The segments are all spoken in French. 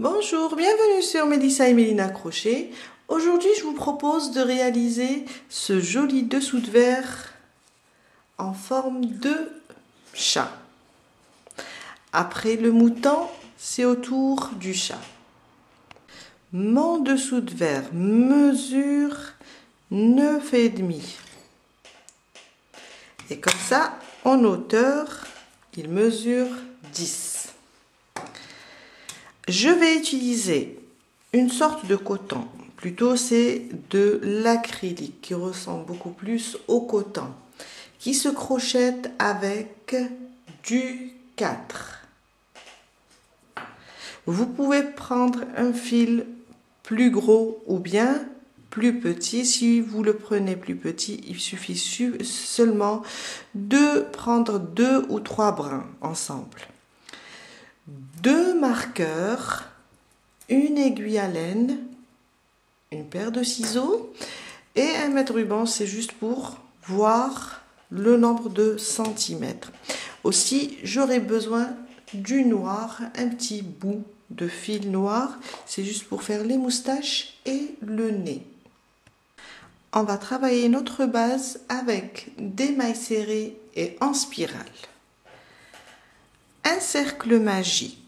Bonjour, bienvenue sur Mélissa et Mélina Crochet. Aujourd'hui, je vous propose de réaliser ce joli dessous de verre en forme de chat. Après le mouton, c'est au tour du chat. Mon dessous de verre mesure 9,5. Et comme ça, en hauteur, il mesure 10. Je vais utiliser une sorte de coton, plutôt c'est de l'acrylique qui ressemble beaucoup plus au coton, qui se crochette avec du 4. Vous pouvez prendre un fil plus gros ou bien plus petit. Si vous le prenez plus petit, il suffit seulement de prendre 2 ou 3 brins ensemble. 2 marqueurs, une aiguille à laine, une paire de ciseaux et un mètre ruban, c'est juste pour voir le nombre de centimètres. Aussi, j'aurai besoin du noir, un petit bout de fil noir, c'est juste pour faire les moustaches et le nez. On va travailler notre base avec des mailles serrées et en spirale. Un cercle magique.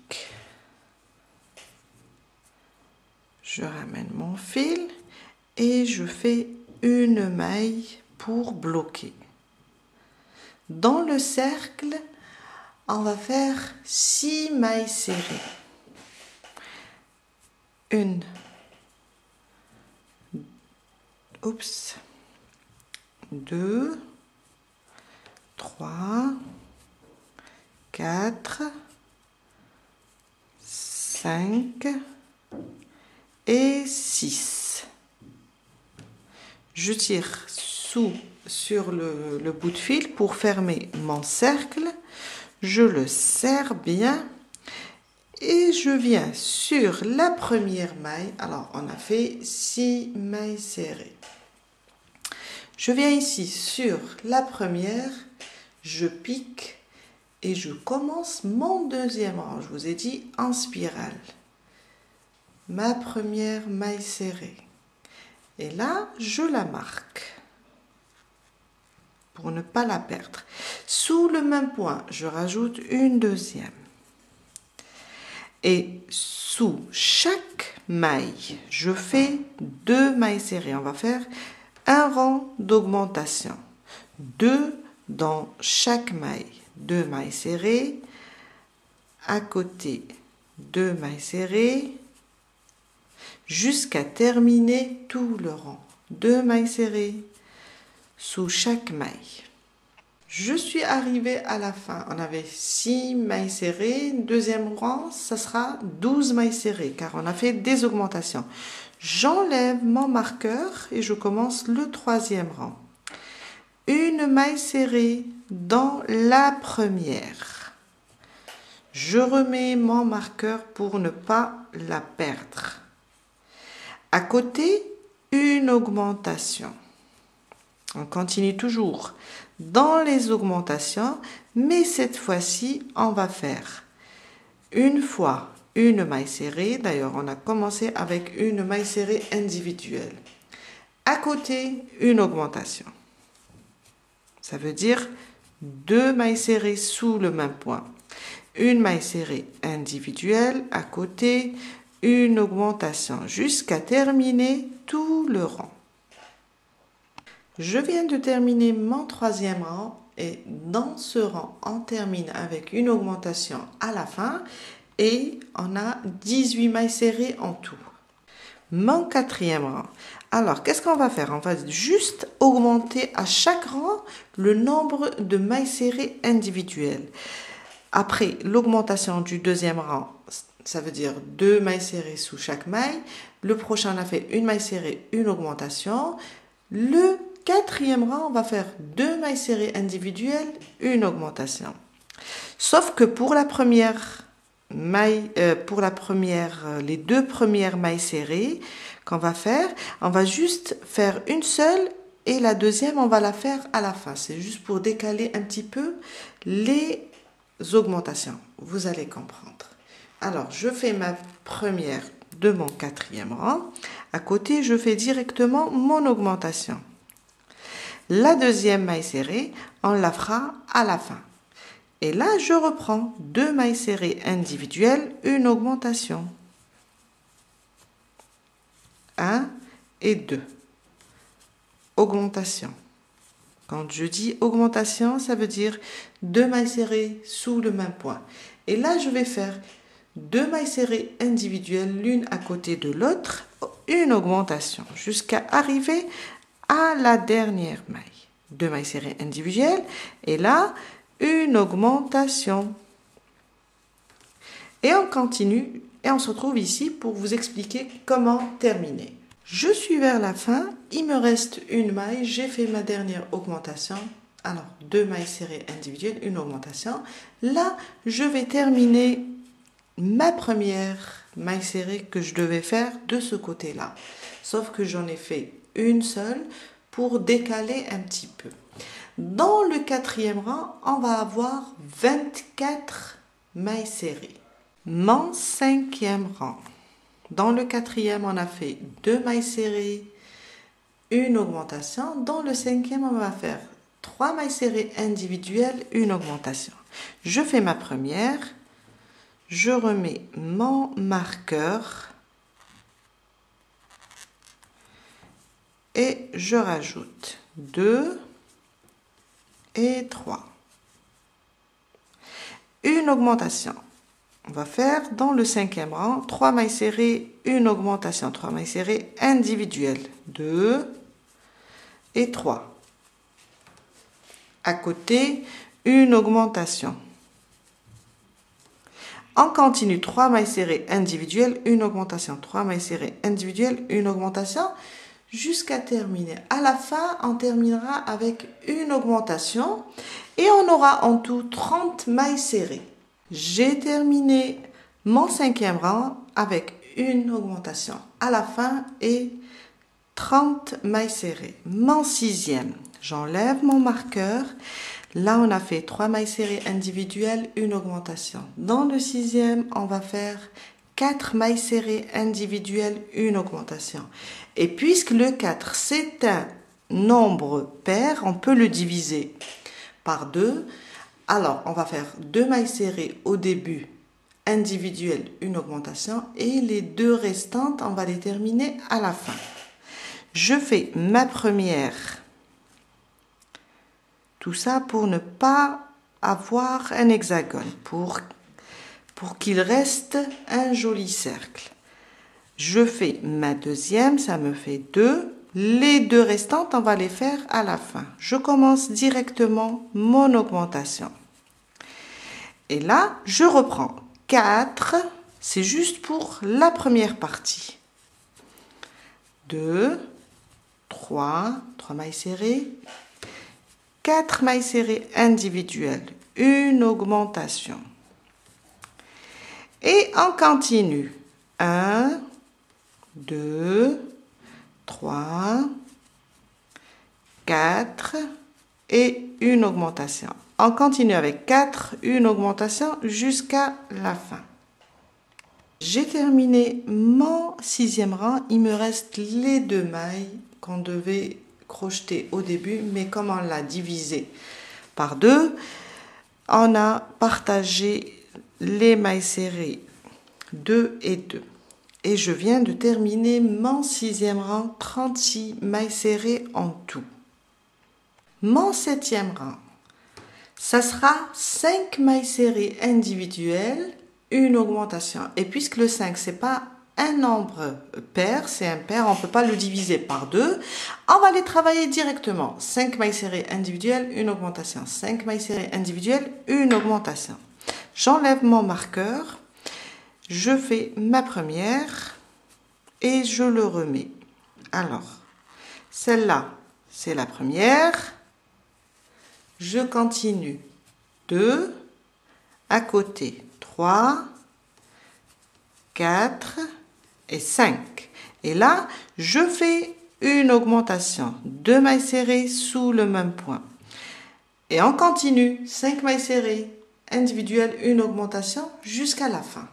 Je ramène mon fil et je fais une maille pour bloquer. Dans le cercle, on va faire 6 mailles serrées. 1, 2, 3, 4, 5 et 6. Je tire sur le bout de fil pour fermer mon cercle. Je le serre bien et je viens sur la première maille. Alors, on a fait 6 mailles serrées. Je viens ici sur la première, je pique et je commence mon deuxième rang. Je vous ai dit en spirale. Ma première maille serrée. Et là, je la marque pour ne pas la perdre. Sous le même point, je rajoute une deuxième. Et sous chaque maille, je fais 2 mailles serrées. On va faire un rang d'augmentation. 2 dans chaque maille. 2 mailles serrées. À côté, 2 mailles serrées. Jusqu'à terminer tout le rang. 2 mailles serrées sous chaque maille. Je suis arrivée à la fin. On avait 6 mailles serrées. Deuxième rang, ça sera 12 mailles serrées car on a fait des augmentations. J'enlève mon marqueur et je commence le troisième rang. Une maille serrée dans la première. Je remets mon marqueur pour ne pas la perdre. À côté, une augmentation. On continue toujours dans les augmentations, mais cette fois-ci, on va faire une fois une maille serrée. D'ailleurs, on a commencé avec une maille serrée individuelle. À côté, une augmentation. Ça veut dire 2 mailles serrées sous le même point. Une maille serrée individuelle, à côté, une augmentation jusqu'à terminer tout le rang. Je viens de terminer mon troisième rang et dans ce rang, on termine avec une augmentation à la fin et on a 18 mailles serrées en tout. Mon quatrième rang. Alors, qu'est-ce qu'on va faire? On va juste augmenter à chaque rang le nombre de mailles serrées individuelles. Après l'augmentation du deuxième rang, ça veut dire 2 mailles serrées sous chaque maille. Le prochain, on a fait une maille serrée, une augmentation. Le quatrième rang, on va faire 2 mailles serrées individuelles, une augmentation. Sauf que pour la première maille, les 2 premières mailles serrées qu'on va faire, on va juste faire une seule et la deuxième, on va la faire à la fin. C'est juste pour décaler un petit peu les augmentations. Vous allez comprendre. Alors, je fais ma première de mon quatrième rang. À côté, je fais directement mon augmentation. La deuxième maille serrée, on la fera à la fin. Et là, je reprends 2 mailles serrées individuelles, une augmentation. 1 et 2. Augmentation. Quand je dis augmentation, ça veut dire 2 mailles serrées sous le même point. Et là, je vais faire 2 mailles serrées individuelles, l'une à côté de l'autre, une augmentation, jusqu'à arriver à la dernière maille. 2 mailles serrées individuelles, et là, une augmentation. Et on continue, et on se retrouve ici pour vous expliquer comment terminer. Je suis vers la fin, il me reste une maille, j'ai fait ma dernière augmentation. Alors, 2 mailles serrées individuelles, une augmentation. Là, je vais terminer ma première maille serrée que je devais faire de ce côté-là. Sauf que j'en ai fait une seule pour décaler un petit peu. Dans le quatrième rang, on va avoir 24 mailles serrées. Mon cinquième rang. Dans le quatrième, on a fait 2 mailles serrées, une augmentation. Dans le cinquième, on va faire 3 mailles serrées individuelles, une augmentation. Je fais ma première, je remets mon marqueur et je rajoute 2 et 3. Une augmentation. On va faire dans le cinquième rang 3 mailles serrées, une augmentation, 3 mailles serrées individuelles, 2 et 3. À côté, une augmentation. On continue 3 mailles serrées individuelles, une augmentation, 3 mailles serrées individuelles, une augmentation, jusqu'à terminer. À la fin, on terminera avec une augmentation et on aura en tout 30 mailles serrées. J'ai terminé mon cinquième rang avec une augmentation à la fin et 30 mailles serrées. Mon sixième, j'enlève mon marqueur. Là, on a fait 3 mailles serrées individuelles, une augmentation. Dans le sixième, on va faire 4 mailles serrées individuelles, une augmentation. Et puisque le 4, c'est un nombre pair, on peut le diviser par 2. Alors, on va faire 2 mailles serrées au début, individuelles, une augmentation. Et les 2 restantes, on va les terminer à la fin. Je fais ma première. Tout ça pour ne pas avoir un hexagone, pour qu'il reste un joli cercle. Je fais ma deuxième, ça me fait 2. Les 2 restantes, on va les faire à la fin. Je commence directement mon augmentation. Et là, je reprends 4. C'est juste pour la première partie. 2, 3 mailles serrées, 4 mailles serrées individuelles, une augmentation. Et on continue. 1, 2, 3, 4 et une augmentation. On continue avec 4, une augmentation jusqu'à la fin. J'ai terminé mon sixième rang. Il me reste les 2 mailles qu'on devait crocheter au début, mais comme on l'a divisé par 2, on a partagé les mailles serrées 2 et 2. Et je viens de terminer mon sixième rang, 36 mailles serrées en tout. Mon septième rang, ça sera 5 mailles serrées individuelles, une augmentation. Et puisque le 5, c'est pas un nombre pair, c'est un pair, on ne peut pas le diviser par 2, on va les travailler directement. 5 mailles serrées individuelles, une augmentation. 5 mailles serrées individuelles, une augmentation. J'enlève mon marqueur. Je fais ma première et je le remets. Alors, celle-là, c'est la première. Je continue. 2, à côté, 3, 4 et 5. Et là, je fais une augmentation. 2 mailles serrées sous le même point. Et on continue. 5 mailles serrées individuelles, une augmentation jusqu'à la fin.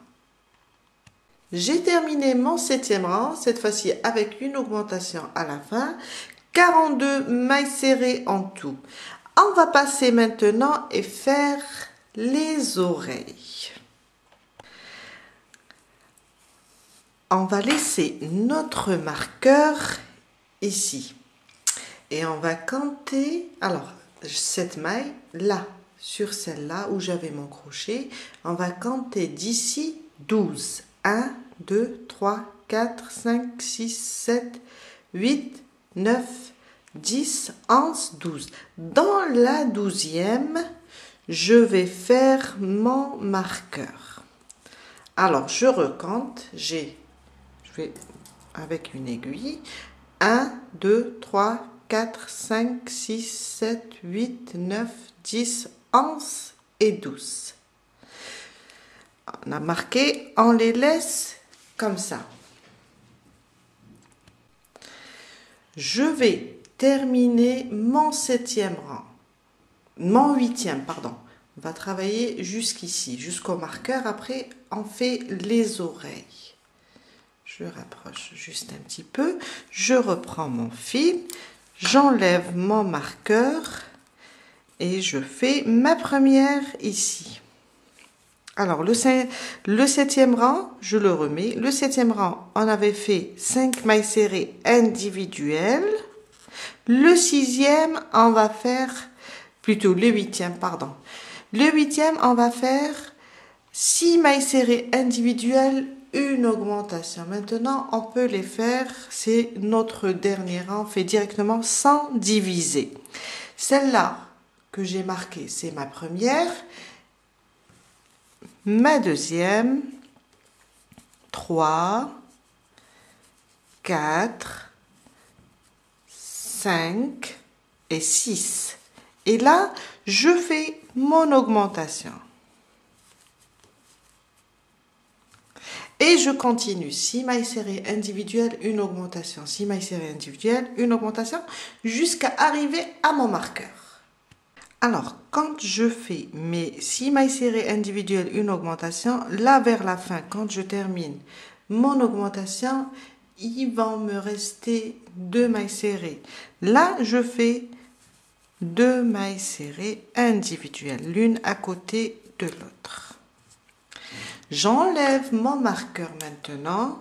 J'ai terminé mon 7e rang, cette fois-ci avec une augmentation à la fin. 42 mailles serrées en tout. On va passer maintenant et faire les oreilles. On va laisser notre marqueur ici. Et on va compter, alors, cette maille là, sur celle-là où j'avais mon crochet, on va compter d'ici 12. 1, 2, 3, 4, 5, 6, 7, 8, 9, 10, 11, 12. Dans la 12e, je vais faire mon marqueur. Alors, je recompte, je vais avec une aiguille. 1, 2, 3, 4, 5, 6, 7, 8, 9, 10, 11 et 12. On a marqué, on les laisse comme ça. Je vais terminer mon 7e rang. Mon 8e, pardon. On va travailler jusqu'ici, jusqu'au marqueur. Après, on fait les oreilles. Je rapproche juste un petit peu. Je reprends mon fil. J'enlève mon marqueur. Et je fais ma première ici. Alors, le 7e rang, je le remets. Le 7e rang, on avait fait 5 mailles serrées individuelles. Le 6e, on va faire, plutôt le 8e, pardon. Le 8e, on va faire 6 mailles serrées individuelles, une augmentation. Maintenant, on peut les faire, c'est notre dernier rang, on fait directement sans diviser. Celle-là que j'ai marquée, c'est ma première. Ma deuxième, 3, 4, 5 et 6. Et là, je fais mon augmentation. Et je continue. 6 mailles serrées individuelles, une augmentation. 6 mailles serrées individuelles, une augmentation, jusqu'à arriver à mon marqueur. Alors, quand je fais mes 6 mailles serrées individuelles, une augmentation, là vers la fin, quand je termine mon augmentation, il va me rester 2 mailles serrées. Là, je fais 2 mailles serrées individuelles, l'une à côté de l'autre. J'enlève mon marqueur maintenant.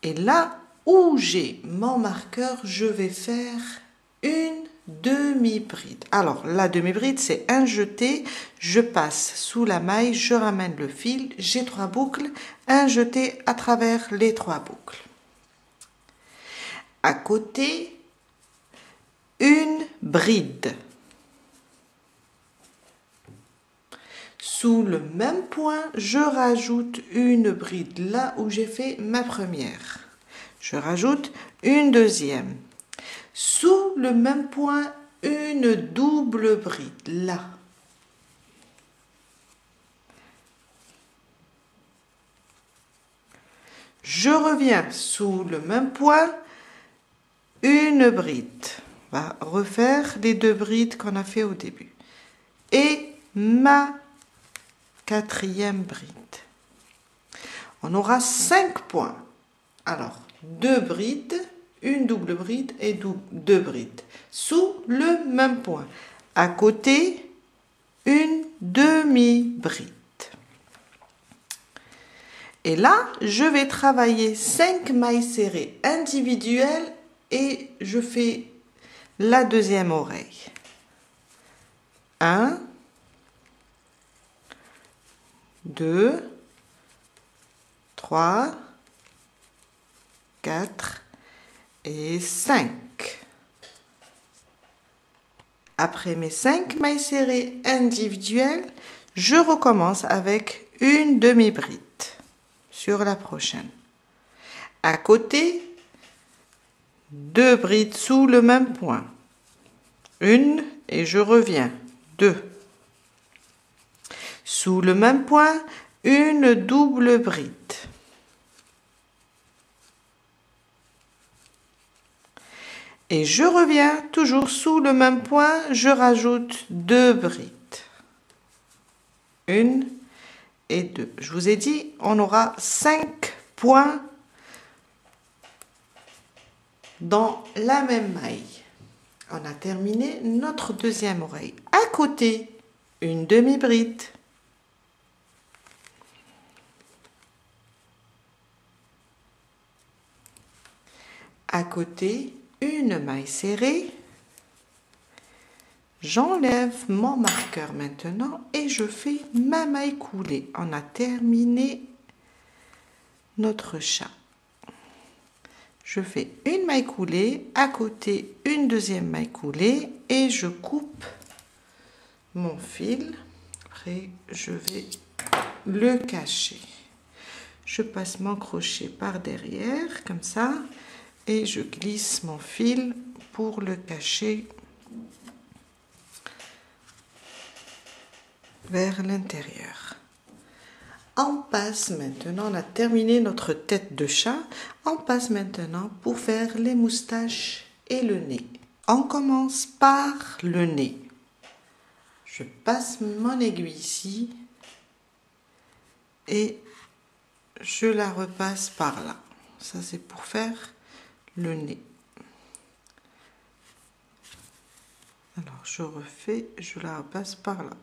Et là où j'ai mon marqueur, je vais faire une demi-bride. Alors, la demi-bride, c'est un jeté. Je passe sous la maille, je ramène le fil. J'ai 3 boucles, un jeté à travers les 3 boucles. À côté, une bride. Sous le même point, je rajoute une bride là où j'ai fait ma première. Je rajoute une deuxième. Sous le même point, une double bride là. Je reviens sous le même point, une bride. On va refaire les 2 brides qu'on a fait au début. Et ma 4e bride. On aura 5 points. Alors, 2 brides, une double bride et 2 brides. Sous le même point. À côté, une demi-bride. Et là, je vais travailler 5 mailles serrées individuelles et je fais la deuxième oreille. 1, 2, 3, 4 et 5. Après mes 5 mailles serrées individuelles, je recommence avec une demi-bride sur la prochaine. À côté, 2 brides sous le même point. Une et je reviens. 2. Sous le même point, une double bride. Et je reviens toujours sous le même point, je rajoute 2 brides. Une et 2. Je vous ai dit, on aura 5 points dans la même maille. On a terminé notre deuxième oreille. À côté, une demi-bride. À côté, une maille serrée. J'enlève mon marqueur maintenant et je fais ma maille coulée. On a terminé notre chat. Je fais une maille coulée, à côté une deuxième maille coulée et je coupe mon fil. Après, je vais le cacher. Je passe mon crochet par derrière, comme ça, et je glisse mon fil pour le cacher vers l'intérieur. On passe maintenant, on a terminé notre tête de chat, on passe maintenant pour faire les moustaches et le nez. On commence par le nez. Je passe mon aiguille ici et je la repasse par là. Ça, c'est pour faire le nez. Alors, je refais, je la repasse par là.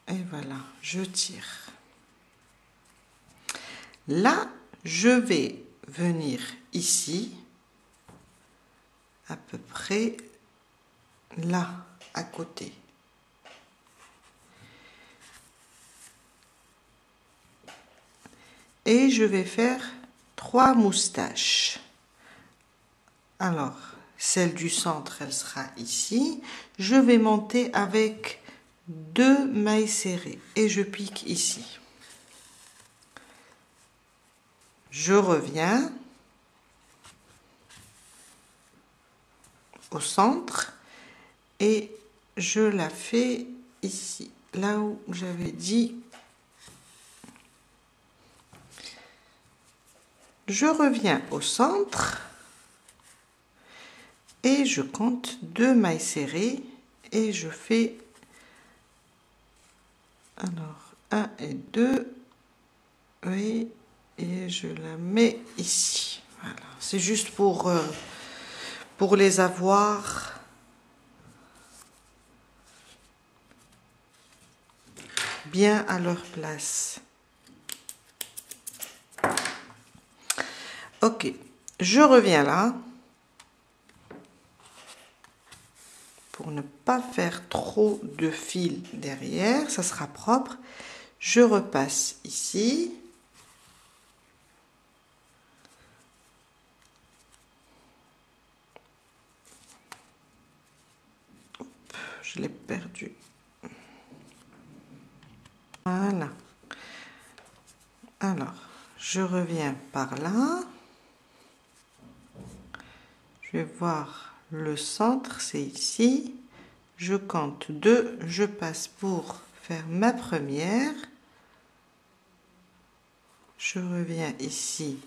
Et voilà, je tire. Là, je vais venir ici, à peu près là, à côté. Et je vais faire 3 moustaches. Alors, celle du centre, elle sera ici. Je vais monter avec 2 mailles serrées et je pique ici. Je reviens au centre et je la fais ici, là où j'avais dit. Je reviens au centre et je compte 2 mailles serrées et je fais alors 1 et 2, oui, et je la mets ici. Voilà, c'est juste pour les avoir bien à leur place. Ok, je reviens là pour ne pas faire trop de fil derrière, ça sera propre. Je repasse ici. Hop, je l'ai perdu. Voilà. Alors, je reviens par là. Je vais voir le centre, c'est ici. Je compte 2, je passe pour faire ma première. Je reviens ici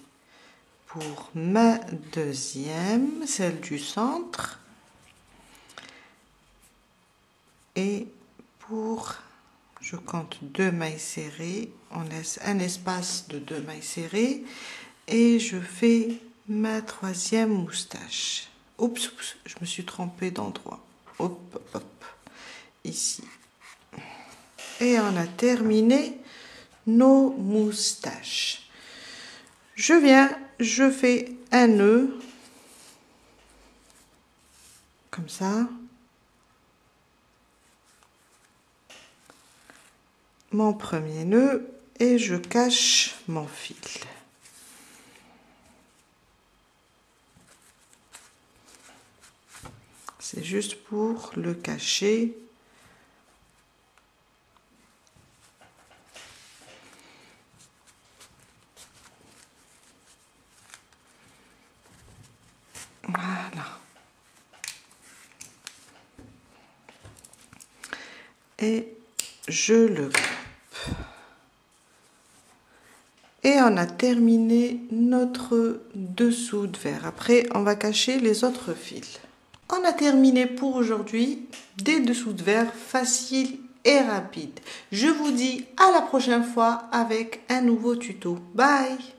pour ma deuxième, celle du centre. Et pour, je compte 2 mailles serrées, on laisse un espace de 2 mailles serrées et je fais ma troisième moustache. Oups, oups, je me suis trompée d'endroit. Hop, hop, ici. Et on a terminé nos moustaches. Je viens, je fais un nœud, comme ça. Mon premier nœud et je cache mon fil. C'est juste pour le cacher. Voilà. Et je le coupe. Et on a terminé notre dessous de verre. Après, on va cacher les autres fils. On a terminé pour aujourd'hui des dessous de verre faciles et rapide. Je vous dis à la prochaine fois avec un nouveau tuto. Bye!